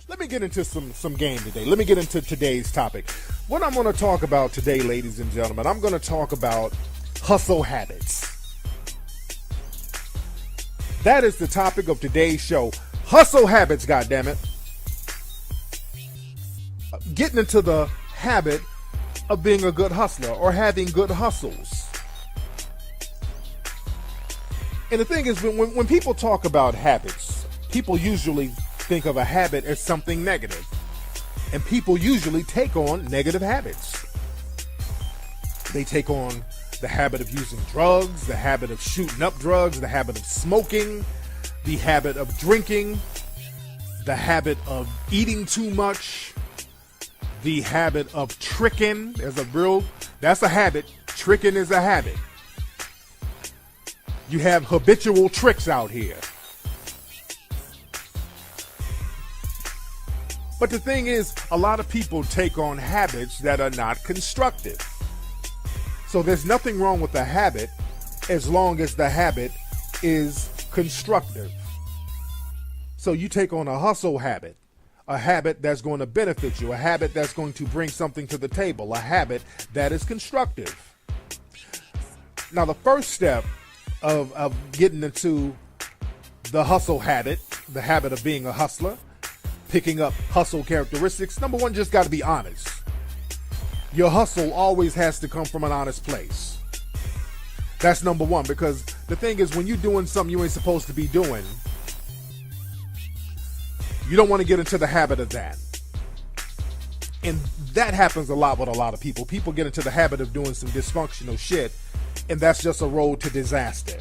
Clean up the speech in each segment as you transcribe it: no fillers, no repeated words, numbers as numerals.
Let me get into some game today. Let me get into today's topic. What I'm going to talk about today, ladies and gentlemen, I'm going to talk about hustle habits. That is the topic of today's show. Hustle habits, goddammit. Getting into the habit of being a good hustler or having good hustles. And the thing is, when people talk about habits, people usually think of a habit as something negative. And people usually take on negative habits. They take on the habit of using drugs, the habit of shooting up drugs, the habit of smoking, the habit of drinking, the habit of eating too much, the habit of tricking. That's a habit. Tricking is a habit. You have habitual tricks out here. But the thing is, a lot of people take on habits that are not constructive. So there's nothing wrong with the habit as long as the habit is constructive. So you take on a hustle habit, a habit that's going to benefit you, a habit that's going to bring something to the table, a habit that is constructive. Now, the first step of getting into the hustle habit, the habit of being a hustler, picking up hustle characteristics, number one, just got to be honest. Your hustle always has to come from an honest place. That's number one, because the thing is, when you're doing something you ain't supposed to be doing, you don't want to get into the habit of that. And that happens a lot with a lot of people. People get into the habit of doing some dysfunctional shit, and that's just a road to disaster.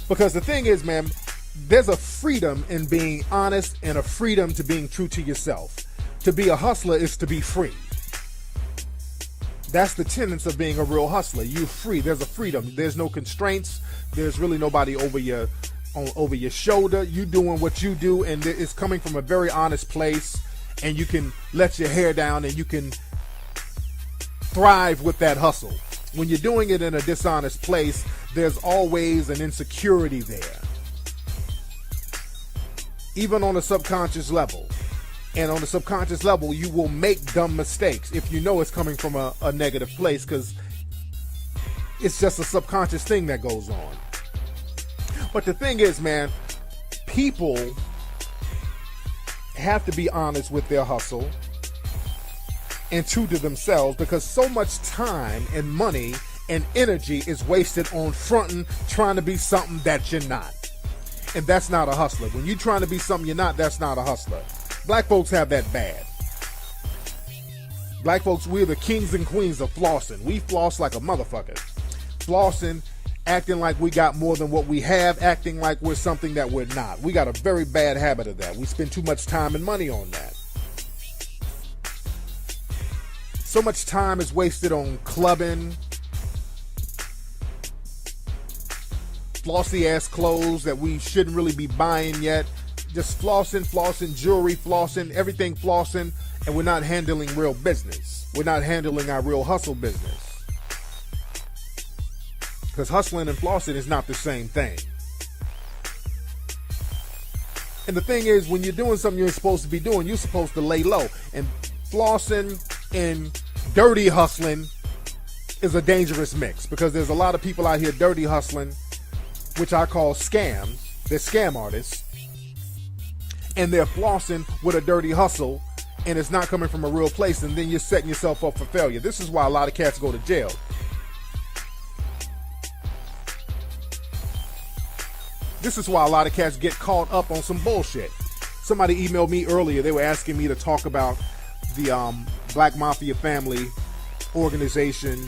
Because the thing is, man, there's a freedom in being honest and a freedom to being true to yourself. To be a hustler is to be free. That's the tenets of being a real hustler. You're free. There's a freedom. There's no constraints. There's really nobody over your shoulder. You doing what you do, and it's coming from a very honest place, and you can let your hair down and you can thrive with that hustle. When you're doing it in a dishonest place, there's always an insecurity there. Even on a subconscious level. And on the subconscious level, you will make dumb mistakes if you know it's coming from a negative place, because it's just a subconscious thing that goes on. But the thing is, man, people have to be honest with their hustle and true to themselves, because so much time and money and energy is wasted on fronting, trying to be something that you're not. And that's not a hustler. When you're trying to be something you're not, that's not a hustler. Black folks have that bad. Black folks, we're the kings and queens of flossing. We floss like a motherfucker. Flossing, acting like we got more than what we have, acting like we're something that we're not. We got a very bad habit of that. We spend too much time and money on that. So much time is wasted on clubbing, flossy ass clothes that we shouldn't really be buying yet. Just flossing, jewelry flossing, everything flossing, and we're not handling real business. We're not handling our real hustle business. Because hustling and flossing is not the same thing. And the thing is, when you're doing something you're supposed to be doing, you're supposed to lay low. And flossing and dirty hustling is a dangerous mix, because there's a lot of people out here dirty hustling, which I call scams. They're scam artists. And they're flossing with a dirty hustle, and it's not coming from a real place, and then you're setting yourself up for failure. This is why a lot of cats go to jail. This is why a lot of cats get caught up on some bullshit. Somebody emailed me earlier. They were asking me to talk about the Black Mafia family organization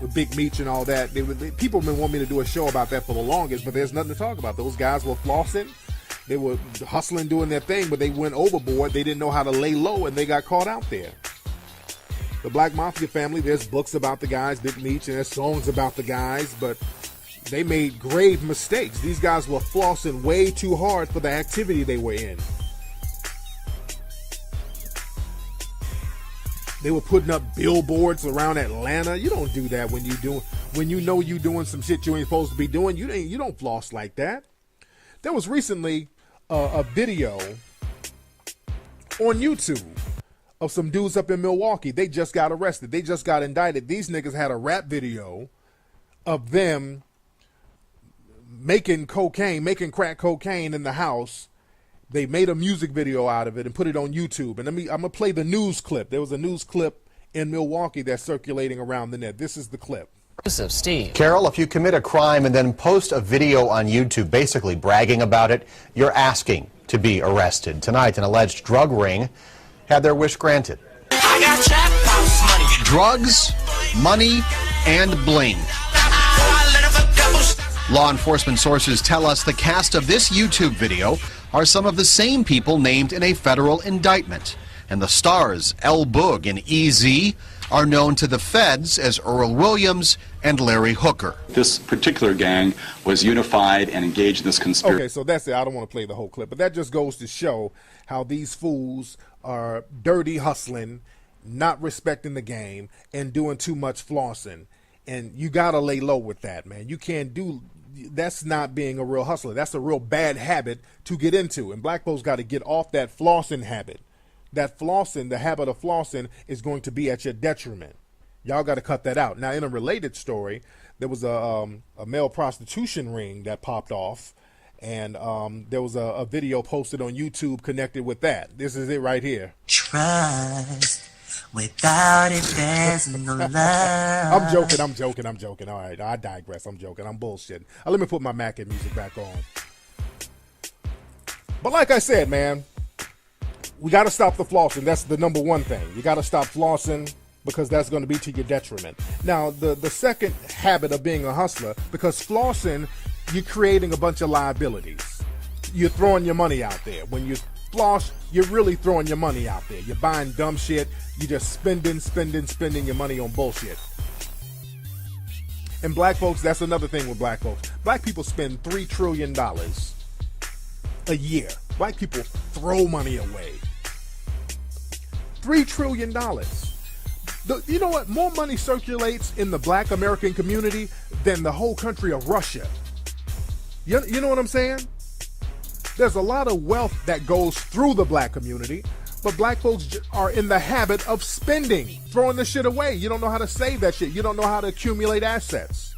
with Big Meech and all that. People have been wanting me to do a show about that for the longest, but there's nothing to talk about. Those guys were flossing. They were hustling, doing their thing, but they went overboard. They didn't know how to lay low, and they got caught out there. The Black Mafia family, there's books about the guys, Big Meech, and there's songs about the guys, but they made grave mistakes. These guys were flossing way too hard for the activity they were in. They were putting up billboards around Atlanta. You don't do that when you know you're doing some shit you ain't supposed to be doing. You don't floss like that. There was recently a video on YouTube of some dudes up in Milwaukee. They just got arrested. They just got indicted. These niggas had a rap video of them making crack cocaine in the house. They made a music video out of it and put it on YouTube. And I'm going to play the news clip. There was a news clip in Milwaukee that's circulating around the net. This is the clip. Steve. Carol, if you commit a crime and then post a video on YouTube basically bragging about it, you're asking to be arrested. Tonight, an alleged drug ring had their wish granted. I got trap house money. Drugs, money, and bling. Law enforcement sources tell us the cast of this YouTube video are some of the same people named in a federal indictment. And the stars, L. Boog and EZ, are known to the feds as Earl Williams and Larry Hooker. This particular gang was unified and engaged in this conspiracy. Okay, so that's it. I don't want to play the whole clip, but that just goes to show how these fools are dirty hustling, not respecting the game, and doing too much flossing. And you got to lay low with that, man. You can't do, that's not being a real hustler. That's a real bad habit to get into. And black folks got to get off that flossing habit. That flossing, the habit of flossing, is going to be at your detriment. Y'all got to cut that out. Now, in a related story, there was a male prostitution ring that popped off, and there was a video posted on YouTube connected with that. This is it right here. Trust. Without it, there's no love. I'm joking. All right, I digress. I'm joking. I'm bullshitting. Let me put my Mac and music back on. But like I said, man, we got to stop the flossing. That's the number one thing. You got to stop flossing because that's going to be to your detriment. Now, the second habit of being a hustler, because flossing, you're creating a bunch of liabilities. You're throwing your money out there. When you floss, you're really throwing your money out there. You're buying dumb shit. You're just spending your money on bullshit. And black folks, that's another thing with black folks. Black people spend $3 trillion a year. Black people throw money away. $3 trillion. You know what? More money circulates in the black American community than the whole country of Russia. You know what I'm saying? There's a lot of wealth that goes through the black community, but black folks are in the habit of spending, throwing the shit away. You don't know how to save that shit. You don't know how to accumulate assets.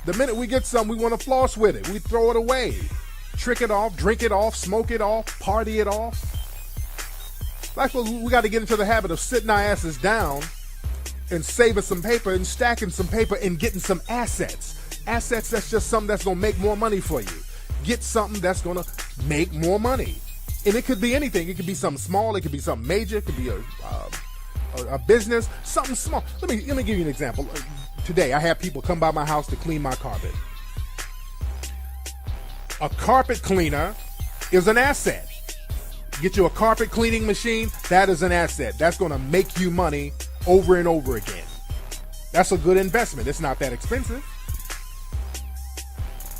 The minute we get something, we want to floss with it. We throw it away. Trick it off, drink it off, smoke it off, party it off. Black folks, we got to get into the habit of sitting our asses down and saving some paper and stacking some paper and getting some assets. Assets, that's just something that's going to make more money for you. Get something that's going to make more money. And it could be anything. It could be something small. It could be something major. It could be a business, something small. Let me give you an example. Today, I have people come by my house to clean my carpet. A carpet cleaner is an asset. Get you a carpet cleaning machine, that is an asset. That's going to make you money over and over again. That's a good investment. It's not that expensive.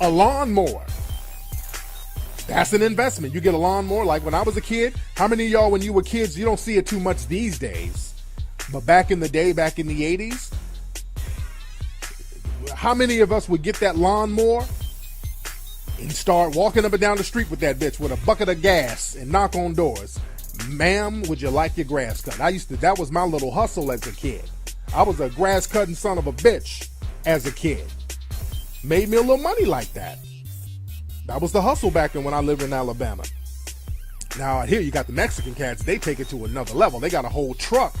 A lawnmower, that's an investment. You get a lawnmower. Like when I was a kid, how many of y'all, when you were kids, you don't see it too much these days, but back in the day, back in the 80s, how many of us would get that lawnmower and start walking up and down the street with that bitch with a bucket of gas and knock on doors? Ma'am, would you like your grass cut? That was my little hustle as a kid. I was a grass cutting son of a bitch as a kid. Made me a little money like that. That was the hustle back then when I lived in Alabama. Now out here you got the Mexican cats. They take it to another level. They got a whole truck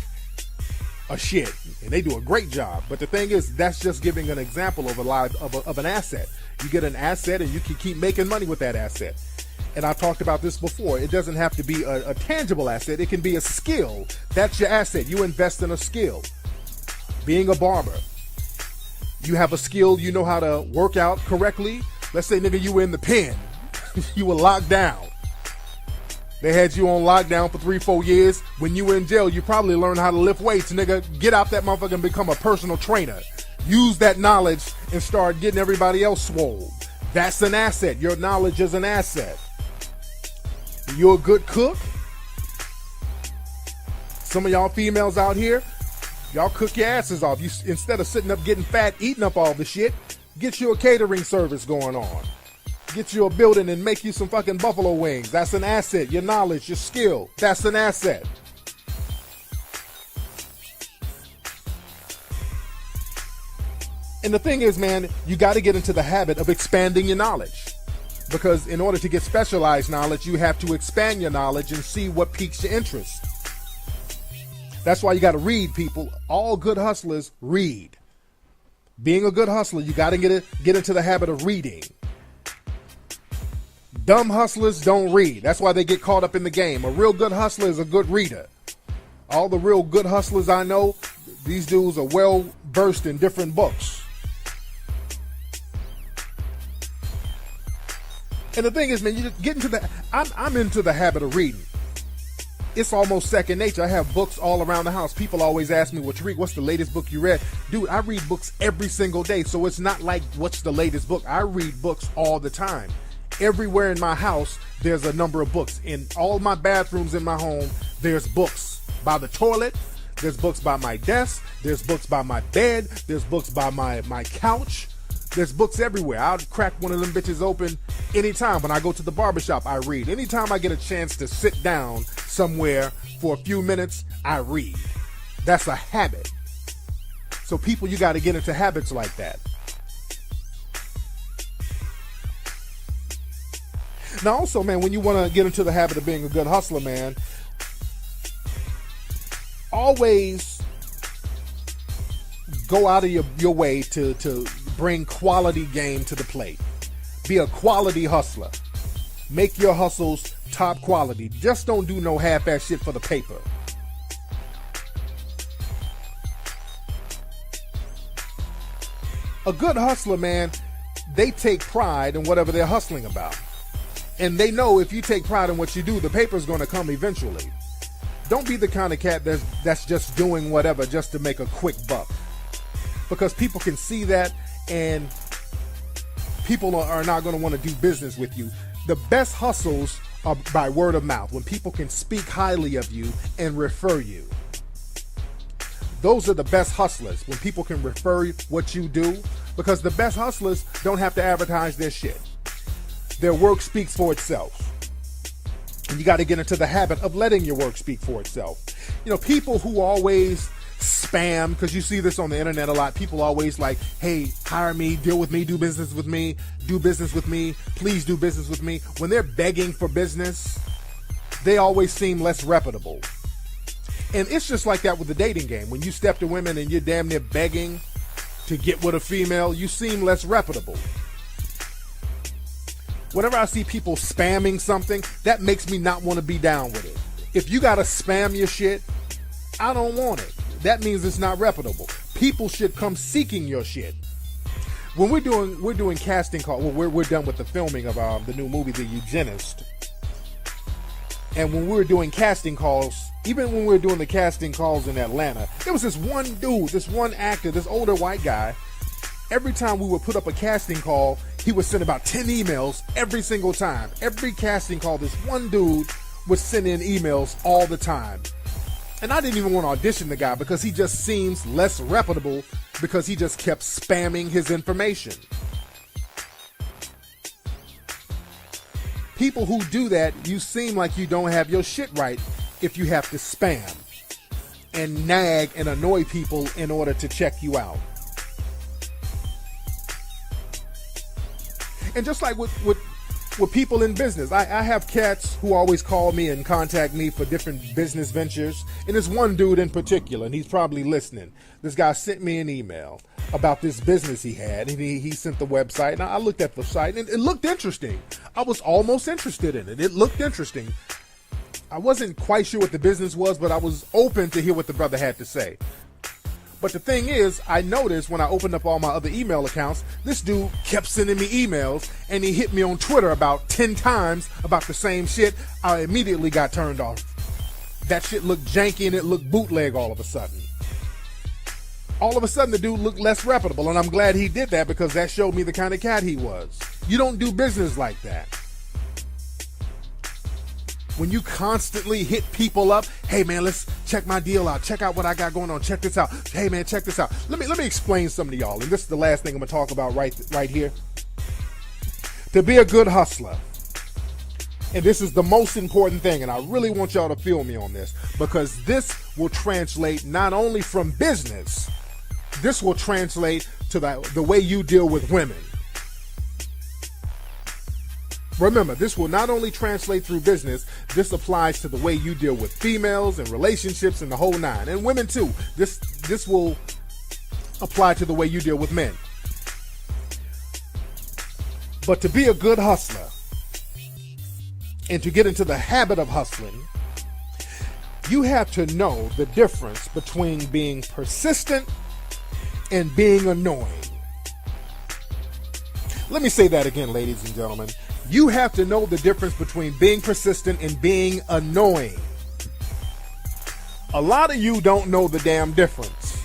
of shit, and they do a great job. But the thing is, that's just giving an example of an asset. You get an asset, and you can keep making money with that asset. And I've talked about this before. It doesn't have to be a tangible asset. It can be a skill. That's your asset. You invest in a skill. Being a barber, you have a skill. You know how to work out correctly. Let's say, nigga, you were in the pen. You were locked down. They had you on lockdown for 3-4 years. When you were in jail, you probably learned how to lift weights. Nigga, get out that motherfucker and become a personal trainer. Use that knowledge and start getting everybody else swole. That's an asset. Your knowledge is an asset. You're a good cook. Some of y'all females out here, y'all cook your asses off. You, instead of sitting up getting fat, eating up all the shit, get you a catering service going on. get you a building and make you some fucking buffalo wings. That's an asset. Your knowledge, your skill, that's an asset. And the thing is, man, you got to get into the habit of expanding your knowledge. Because in order to get specialized knowledge, you have to expand your knowledge and see what piques your interest. That's why you got to read, people. All good hustlers read. Being a good hustler, you got to get into the habit of reading. Dumb hustlers don't read. That's why they get caught up in the game. A real good hustler is a good reader. All the real good hustlers I know, these dudes are well versed in different books. And the thing is, man, you just get into the. I'm into the habit of reading. It's almost second nature. I have books all around the house. People always ask me what you read. What's the latest book you read? Dude, I read books every single day. So it's not like what's the latest book. I read books all the time. Everywhere in my house, there's a number of books. In all my bathrooms in my home, there's books by the toilet. There's books by my desk. There's books by my bed. There's books by my couch. There's books everywhere. I'll crack one of them bitches open anytime. When I go to the barbershop, I read. Anytime I get a chance to sit down somewhere for a few minutes, I read. That's a habit. So people, you got to get into habits like that. Now also, man, when you want to get into the habit of being a good hustler, man, always go out of your way to bring quality game to the plate. Be a quality hustler. Make your hustles top quality. Just don't do no half-ass shit for the paper. A good hustler, man, they take pride in whatever they're hustling about. And they know if you take pride in what you do, the paper's going to come eventually. Don't be the kind of cat that's just doing whatever just to make a quick buck. Because people can see that, and people are not going to want to do business with you. The best hustles are by word of mouth, when people can speak highly of you and refer you. Those are the best hustlers, when people can refer what you do, because the best hustlers don't have to advertise their shit. Their work speaks for itself. And you got to get into the habit of letting your work speak for itself. You know, people who always spam, because you see this on the internet a lot. People always like, hey, hire me, deal with me, do business with me, please do business with me. When they're begging for business, they always seem less reputable. And it's just like that with the dating game. When you step to women and you're damn near begging to get with a female, you seem less reputable. Whenever I see people spamming something, that makes me not want to be down with it. If you got to spam your shit, I don't want it. That means it's not reputable. People should come seeking your shit. When we're doing casting calls, well, we're done with the filming of the new movie, The Eugenist. And when we were doing casting calls, even when we were doing the casting calls in Atlanta, there was this one dude, this one actor, this older white guy. Every time we would put up a casting call, he would send about 10 emails every single time. Every casting call, this one dude would send in emails all the time. And I didn't even want to audition the guy because he just seems less reputable because he just kept spamming his information. People who do that, you seem like you don't have your shit right if you have to spam and nag and annoy people in order to check you out. And just like with people in business, I have cats who always call me and contact me for different business ventures. And there's one dude in particular, and he's probably listening. This guy sent me an email about this business he had, and he sent the website. And I looked at the site, and it looked interesting. I was almost interested in it. It looked interesting. I wasn't quite sure what the business was, but I was open to hear what the brother had to say. But the thing is, I noticed when I opened up all my other email accounts, this dude kept sending me emails, and he hit me on Twitter about 10 times about the same shit. I immediately got turned off. That shit looked janky and it looked bootleg all of a sudden. All of a sudden, the dude looked less reputable, and I'm glad he did that because that showed me the kind of cat he was. You don't do business like that. When you constantly hit people up, hey man, let's check my deal out. Check out what I got going on. Check this out. Hey man, check this out. Let me explain something to y'all. And this is the last thing I'm gonna talk about right here. To be a good hustler, and this is the most important thing, and I really want y'all to feel me on this, because this will translate not only from business, this will translate to the way you deal with women. Remember, this will not only translate through business, this applies to the way you deal with females and relationships and the whole nine. And women too. This will apply to the way you deal with men. But to be a good hustler and to get into the habit of hustling, you have to know the difference between being persistent and being annoying. Let me say that again, ladies and gentlemen. You have to know the difference between being persistent and being annoying. A lot of you don't know the damn difference.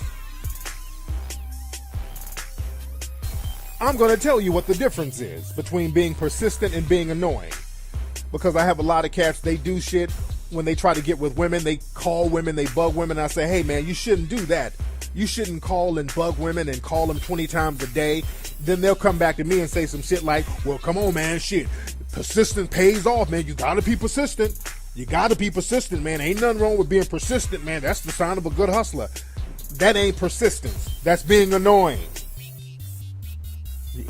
I'm going to tell you what the difference is between being persistent and being annoying. Because I have a lot of cats, they do shit when they try to get with women. They call women, they bug women. I say, hey man, you shouldn't do that. You shouldn't call and bug women and call them 20 times a day. Then they'll come back to me and say some shit like, well, come on, man, shit. Persistence pays off, man. You gotta be persistent. You gotta be persistent, man. Ain't nothing wrong with being persistent, man. That's the sign of a good hustler. That ain't persistence. That's being annoying.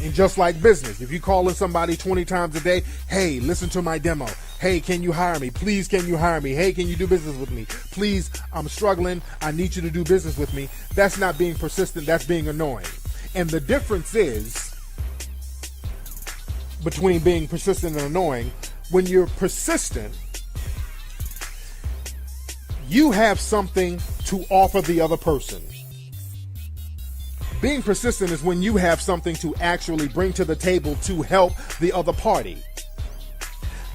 And just like business, if you calling somebody 20 times a day, hey, listen to my demo. Hey, can you hire me? Please, can you hire me? Hey, can you do business with me? Please, I'm struggling. I need you to do business with me. That's not being persistent. That's being annoying. And the difference is between being persistent and annoying. When you're persistent, you have something to offer the other person. Being persistent is when you have something to actually bring to the table to help the other party.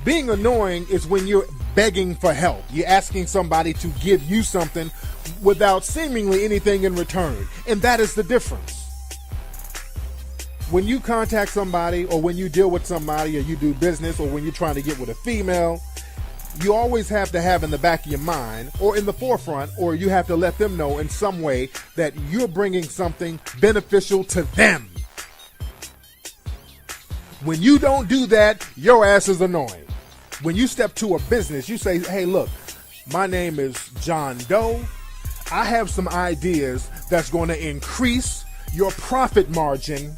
Being annoying is when you're begging for help. You're asking somebody to give you something without seemingly anything in return. And that is the difference. When you contact somebody, or when you deal with somebody, or you do business, or when you're trying to get with a female, you always have to have in the back of your mind, or in the forefront, or you have to let them know in some way that you're bringing something beneficial to them. When you don't do that, your ass is annoying. When you step to a business, you say, hey, look, my name is John Doe. I have some ideas that's going to increase your profit margin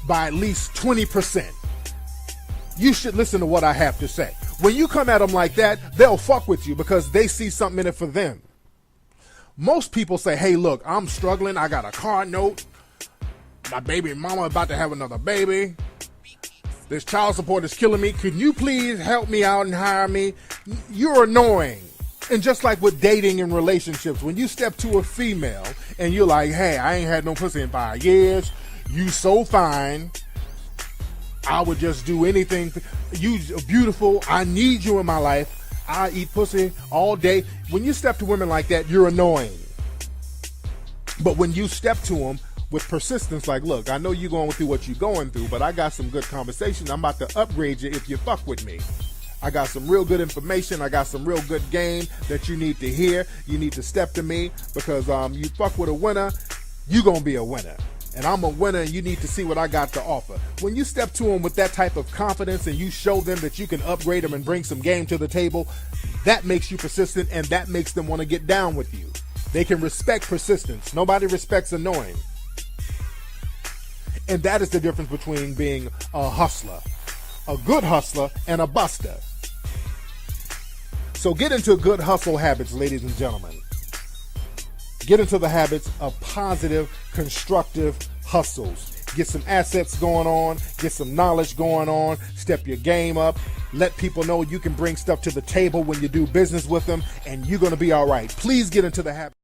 by at least 20%. You should listen to what I have to say. When you come at them like that, they'll fuck with you because they see something in it for them. Most people say, hey, look, I'm struggling. I got a car note. My baby mama about to have another baby. This child support is killing me. Can you please help me out and hire me? You're annoying. And just like with dating and relationships, when you step to a female and you're like, hey, I ain't had no pussy in 5 years. You so fine. I would just do anything. You beautiful. I need you in my life. I eat pussy all day. When you step to women like that, you're annoying. But when you step to them with persistence, like, look, I know you're going through what you're going through, but I got some good conversation. I'm about to upgrade you if you fuck with me. I got some real good information. I got some real good game that you need to hear. You need to step to me because you fuck with a winner, you going to be a winner. And I'm a winner and you need to see what I got to offer. When you step to them with that type of confidence and you show them that you can upgrade them and bring some game to the table, that makes you persistent and that makes them want to get down with you. They can respect persistence. Nobody respects annoying. And that is the difference between being a hustler, a good hustler, and a buster. So get into good hustle habits, ladies and gentlemen. Get into the habits of positive, constructive hustles. Get some assets going on. Get some knowledge going on. Step your game up. Let people know you can bring stuff to the table when you do business with them, and you're going to be all right. Please get into the habit.